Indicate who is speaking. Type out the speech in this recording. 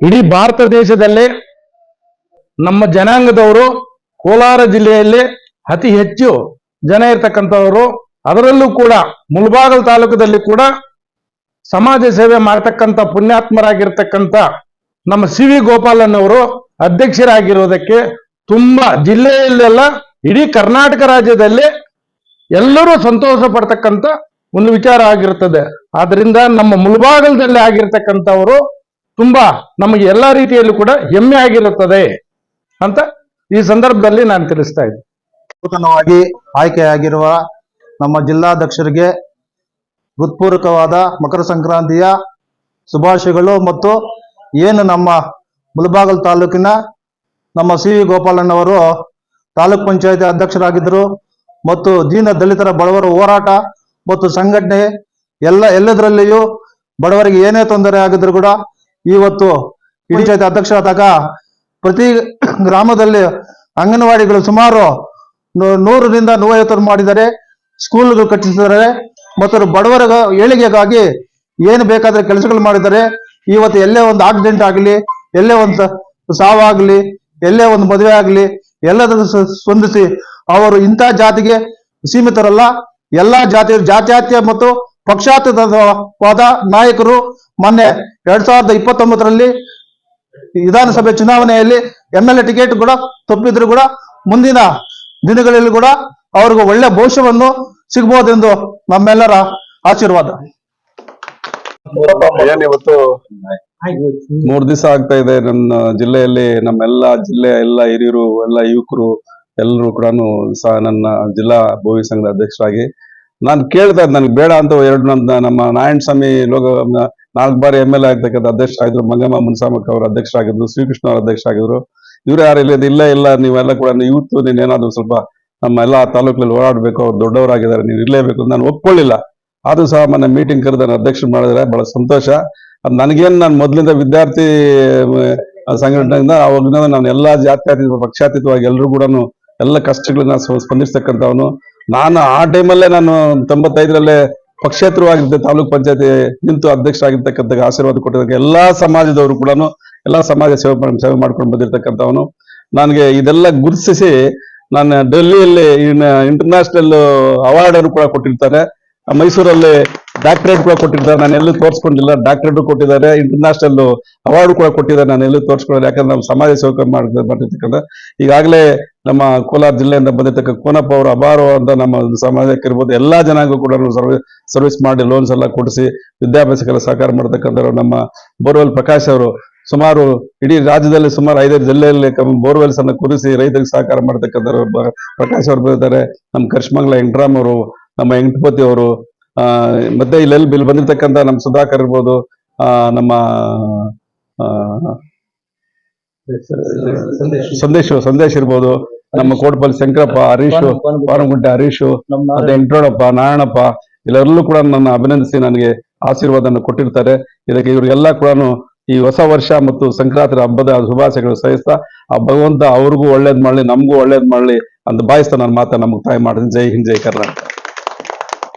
Speaker 1: ಇಡೀ ಭಾರತ ದೇಶದಲ್ಲೇ ನಮ್ಮ ಜನಾಂಗದವರು ಕೋಲಾರ ಜಿಲ್ಲೆಯಲ್ಲಿ ಅತಿ ಹೆಚ್ಚು ಜನ ಇರ್ತಕ್ಕಂಥವರು, ಅದರಲ್ಲೂ ಕೂಡ ಮುಳಬಾಗಿಲು ತಾಲೂಕದಲ್ಲಿ ಕೂಡ ಸಮಾಜ ಸೇವೆ ಮಾಡತಕ್ಕಂಥ ಪುಣ್ಯಾತ್ಮರಾಗಿರ್ತಕ್ಕಂಥ ನಮ್ಮ ಸಿ ವಿ ಗೋಪಾಲನ್ನವರು ಅಧ್ಯಕ್ಷರಾಗಿರೋದಕ್ಕೆ ತುಂಬಾ ಜಿಲ್ಲೆಯಲ್ಲೆಲ್ಲ ಇಡೀ ಕರ್ನಾಟಕ ರಾಜ್ಯದಲ್ಲಿ ಎಲ್ಲರೂ ಸಂತೋಷ ಪಡ್ತಕ್ಕಂಥ ಒಂದು ವಿಚಾರ ಆಗಿರುತ್ತದೆ. ಆದ್ರಿಂದ ನಮ್ಮ ಮುಳಬಾಗಿಲದಲ್ಲಿ ಆಗಿರ್ತಕ್ಕಂಥವರು ತುಂಬಾ ನಮಗೆ ಎಲ್ಲಾ ರೀತಿಯಲ್ಲೂ ಕೂಡ ಹೆಮ್ಮೆ ಆಗಿರುತ್ತದೆ ಅಂತ ಈ ಸಂದರ್ಭದಲ್ಲಿ ನಾನು ತಿಳಿಸ್ತಾ ಇದ್ದೆ.
Speaker 2: ನೂತನವಾಗಿ ಆಯ್ಕೆಯಾಗಿರುವ ನಮ್ಮ ಜಿಲ್ಲಾಧ್ಯಕ್ಷರಿಗೆ ಹೃತ್ಪೂರ್ವಕವಾದ ಮಕರ ಸಂಕ್ರಾಂತಿಯ ಶುಭಾಶಯಗಳು. ಮತ್ತು ಏನು ನಮ್ಮ ಮುಳಬಾಗಿಲು ತಾಲೂಕಿನ ನಮ್ಮ ಸಿ ವಿ ಗೋಪಾಲಣ್ಣವರು ತಾಲೂಕ್ ಪಂಚಾಯತಿ ಅಧ್ಯಕ್ಷರಾಗಿದ್ದರು ಮತ್ತು ದೀನ ದಲಿತರ ಬಡವರ ಹೋರಾಟ ಮತ್ತು ಸಂಘಟನೆ ಎಲ್ಲದರಲ್ಲಿಯೂ ಬಡವರಿಗೆ ಏನೇ ತೊಂದರೆ ಆಗಿದ್ರು ಕೂಡ ಇವತ್ತು ಪಂಚಾಯತಿ ಅಧ್ಯಕ್ಷರಾದಾಗ ಪ್ರತಿ ಗ್ರಾಮದಲ್ಲಿ ಅಂಗನವಾಡಿಗಳು ಸುಮಾರು 100ರಿಂದ 150 ಮಾಡಿದ್ದಾರೆ, ಸ್ಕೂಲ್ಗಳು ಕಟ್ಟಿಸಿದ್ದಾರೆ ಮತ್ತು ಬಡವರ ಏಳಿಗೆಗಾಗಿ ಏನು ಬೇಕಾದ್ರೆ ಕೆಲಸಗಳು ಮಾಡಿದ್ದಾರೆ. ಇವತ್ತು ಎಲ್ಲೇ ಒಂದು ಆಕ್ಸಿಡೆಂಟ್ ಆಗಲಿ, ಎಲ್ಲೇ ಒಂದು ಸಾವಾಗಲಿ, ಎಲ್ಲೇ ಒಂದು ಮದುವೆ ಆಗಲಿ ಎಲ್ಲದನ್ನು ಸ್ಪಂದಿಸಿ ಅವರು ಇಂಥ ಜಾತಿಗೆ ಸೀಮಿತರಲ್ಲ, ಎಲ್ಲಾ ಜಾತ್ಯಾತೀತ ಮತ್ತು ಪಕ್ಷಾತೀತವಾದ ನಾಯಕರು. ಮೊನ್ನೆ 2029ರಲ್ಲಿ ವಿಧಾನಸಭೆ ಚುನಾವಣೆಯಲ್ಲಿ MLA ಟಿಕೆಟ್ ಕೂಡ ತಪ್ಪಿದ್ರು ಕೂಡ ಮುಂದಿನ ದಿನಗಳಲ್ಲಿ ಕೂಡ ಅವ್ರಿಗೆ ಒಳ್ಳೆ ಭವಿಷ್ಯವನ್ನು ಸಿಗಬಹುದೆಂದು ನಮ್ಮೆಲ್ಲರ ಆಶೀರ್ವಾದ.
Speaker 3: ಇವತ್ತು 3 ದಿವಸ ಆಗ್ತಾ ಇದೆ ನನ್ನ ಜಿಲ್ಲೆಯಲ್ಲಿ. ನಮ್ಮೆಲ್ಲ ಜಿಲ್ಲೆಯ ಎಲ್ಲ ಹಿರಿಯರು, ಎಲ್ಲ ಯುವಕರು ಎಲ್ಲರೂ ಕೂಡ ಸಹ ನನ್ನ ಜಿಲ್ಲಾ ಭೋವಿ ಸಂಘದ ಅಧ್ಯಕ್ಷರಾಗಿ ನಾನು ಕೇಳ್ತಾ ಇದ್ದೆ. ನನಗೆ ಬೇಡ ಅಂತ ನಮ್ಮ ನಾರಾಯಣ ಸ್ವಾಮಿ 4 ಬಾರಿ MLA ಆಗ್ತಕ್ಕಂಥ ಅಧ್ಯಕ್ಷರಾಗಿದ್ರು, ಮಂಗಮ್ಮ ಮುನ್ಸಾಮಕ್ಕ ಅವರು ಅಧ್ಯಕ್ಷರಾಗಿದ್ರು, ಶ್ರೀಕೃಷ್ಣ ಅವರು ಅಧ್ಯಕ್ಷರಾಗಿದ್ರು. ಇವ್ರು ಯಾರು ಇಲ್ಲ ನೀವೆಲ್ಲ ಕೂಡ ಯೂತ್, ನೀನೇನಾದ್ರು ಸ್ವಲ್ಪ ನಮ್ಮ ಎಲ್ಲಾ ತಾಲೂಕಲ್ಲಿ ಓಡಾಡ್ಬೇಕು, ಅವ್ರು ದೊಡ್ಡವರಾಗಿದ್ದಾರೆ, ನೀವು ಇರ್ಲೇಬೇಕು ಅಂತ ನಾನು ಒಪ್ಕೊಳ್ಳಿಲ್ಲ. ಆದ್ರೂ ಸಹ ಮೊನ್ನೆ ಮೀಟಿಂಗ್ ಕರೆದ ಅಧ್ಯಕ್ಷರು ಮಾಡಿದ್ರೆ ಬಹಳ ಸಂತೋಷ. ಅದು ನನಗೇನು, ನಾನು ಮೊದಲಿಂದ ವಿದ್ಯಾರ್ಥಿ ಸಂಘಟನೆಯಿಂದ ಅವಾಗಿಂದ ನಾನು ಎಲ್ಲಾ ಜಾತ್ಯತೀತ ಪಕ್ಷಾತೀತವಾಗಿ ಎಲ್ಲರೂ ಕೂಡ ಎಲ್ಲ ಕಷ್ಟಗಳನ್ನ ಸ್ಪಂದಿಸ್ತಕ್ಕಂಥವನು ನಾನು. ಆ ಟೈಮಲ್ಲೇ ನಾನು 95ರಲ್ಲೇ ಪಕ್ಷೇತರವಾಗಿದ್ದೆ, ತಾಲೂಕ್ ಪಂಚಾಯತಿ ನಿಂತು ಅಧ್ಯಕ್ಷರಾಗಿರ್ತಕ್ಕಂಥ ಆಶೀರ್ವಾದ ಕೊಟ್ಟಿದ್ದಕ್ಕೆ ಎಲ್ಲಾ ಸಮಾಜದವರು ಕೂಡ ಎಲ್ಲಾ ಸಮಾಜ ಸೇವೆ ಮಾಡ್ಕೊಂಡು ಬಂದಿರತಕ್ಕಂಥವನು. ನನಗೆ ಇದೆಲ್ಲ ಗುರುತಿಸಿ ನಾನು ಡೆಲ್ಲಿಯಲ್ಲಿ ಇಂಟರ್ನ್ಯಾಷನಲ್ ಅವಾರ್ಡ್ ಅನ್ನು ಕೂಡ ಕೊಟ್ಟಿರ್ತಾರೆ, ಮೈಸೂರಲ್ಲಿ ಡಾಕ್ಟರೇಟ್ ಕೂಡ ಕೊಟ್ಟಿರ್ತಾರೆ. ನಾನು ಎಲ್ಲೂ ತೋರಿಸ್ಕೊಂಡಿಲ್ಲ, ಡಾಕ್ಟರೇಟ್ ಕೊಟ್ಟಿದ್ದಾರೆ, ಇಂಟರ್ನ್ಯಾಷನಲ್ ಅವಾರ್ಡ್ ಕೂಡ ಕೊಟ್ಟಿದ್ದಾರೆ. ನಾನು ಎಲ್ಲೂ ತೋರಿಸ್ಕೊಂಡಿಲ್ಲ, ಯಾಕಂದ್ರೆ ನಾವು ಸಮಾಜ ಸೇವೆ ಮಾಡಿರ್ತಕ್ಕಂಥ ಈಗಾಗಲೇ ನಮ್ಮ ಕೋಲಾರ ಜಿಲ್ಲೆಯಿಂದ ಬಂದಿರ್ತಕ್ಕ ಕೋನಪ್ಪ ಅವರು ಅಪಾರವಾದ ನಮ್ಮ ಸಮಾಜಕ್ಕೆ ಇರ್ಬೋದು ಎಲ್ಲಾ ಜನಾಂಗ ಕೂಡ ಸರ್ವಿಸ್ ಮಾಡಿ ಲೋನ್ಸ್ ಎಲ್ಲ ಕೊಡಿಸಿ ವಿದ್ಯಾಭ್ಯಾಸಕ್ಕೆಲ್ಲ ಸಹಕಾರ ಮಾಡತಕ್ಕಂಥವ್ರು. ನಮ್ಮ ಬೋರ್ವೆಲ್ ಪ್ರಕಾಶ್ ಅವರು ಸುಮಾರು ಇಡೀ ರಾಜ್ಯದಲ್ಲಿ ಸುಮಾರು 5 ಜಿಲ್ಲೆಯಲ್ಲಿ ಬೋರ್ವೆಲ್ಸ್ ಅನ್ನು ಕುರಿಸಿ ರೈತರಿಗೆ ಸಹಕಾರ ಮಾಡತಕ್ಕಂಥವ್ರು ಪ್ರಕಾಶ್ ಅವರು ಬಂದಿದ್ದಾರೆ. ನಮ್ಮ ಕರ್ಷ್ಮಂಗ್ಲ ವೆಂಕಟರಾಮ್ ಅವರು, ನಮ್ಮ ವೆಂಕಟಪತಿ ಅವರು, ಮತ್ತೆ ಇಲ್ಲಿ ಬಂದಿರ್ತಕ್ಕಂಥ ನಮ್ಮ ಸುಧಾಕರ್ ಇರ್ಬೋದು, ನಮ್ಮ ಸಂದೇಶ್ ಇರ್ಬೋದು, ನಮ್ಮ ಕೋಟಪಲ್ಲಿ ಶಂಕರಪ್ಪ, ಹರೀಶು, ಪಾರಂಗುಂಟೆ ಹರೀಶು, ಮತ್ತೆ ವೆಂಕಟರಮಣಪ್ಪ, ನಾರಾಯಣಪ್ಪ ಎಲ್ಲರಲ್ಲೂ ಕೂಡ ನನ್ನ ಅಭಿನಂದಿಸಿ ನನಗೆ ಆಶೀರ್ವಾದವನ್ನು ಕೊಟ್ಟಿರ್ತಾರೆ. ಇದಕ್ಕೆ ಇವರಿಗೆಲ್ಲ ಕೂಡ ಈ ಹೊಸ ವರ್ಷ ಮತ್ತು ಸಂಕ್ರಾಂತಿ ಹಬ್ಬದ ಶುಭಾಶಯಗಳು ಸಹಿಸ್ತಾ ಆ ಭಗವಂತ ಅವ್ರಿಗೂ ಒಳ್ಳೇದ್ ಮಾಡ್ಲಿ, ನಮಗೂ ಒಳ್ಳೇದ್ ಮಾಡ್ಲಿ ಅಂತ ಭಾವಿಸ್ತಾ ನನ್ನ ಮಾತನ್ನ ನಮ್ಗೆ ತಾಯಿ ಮಾಡ್ತೀನಿ. ಜೈ ಹಿಂದ್, ಜೈ ಕರ್ನಾಟಕ.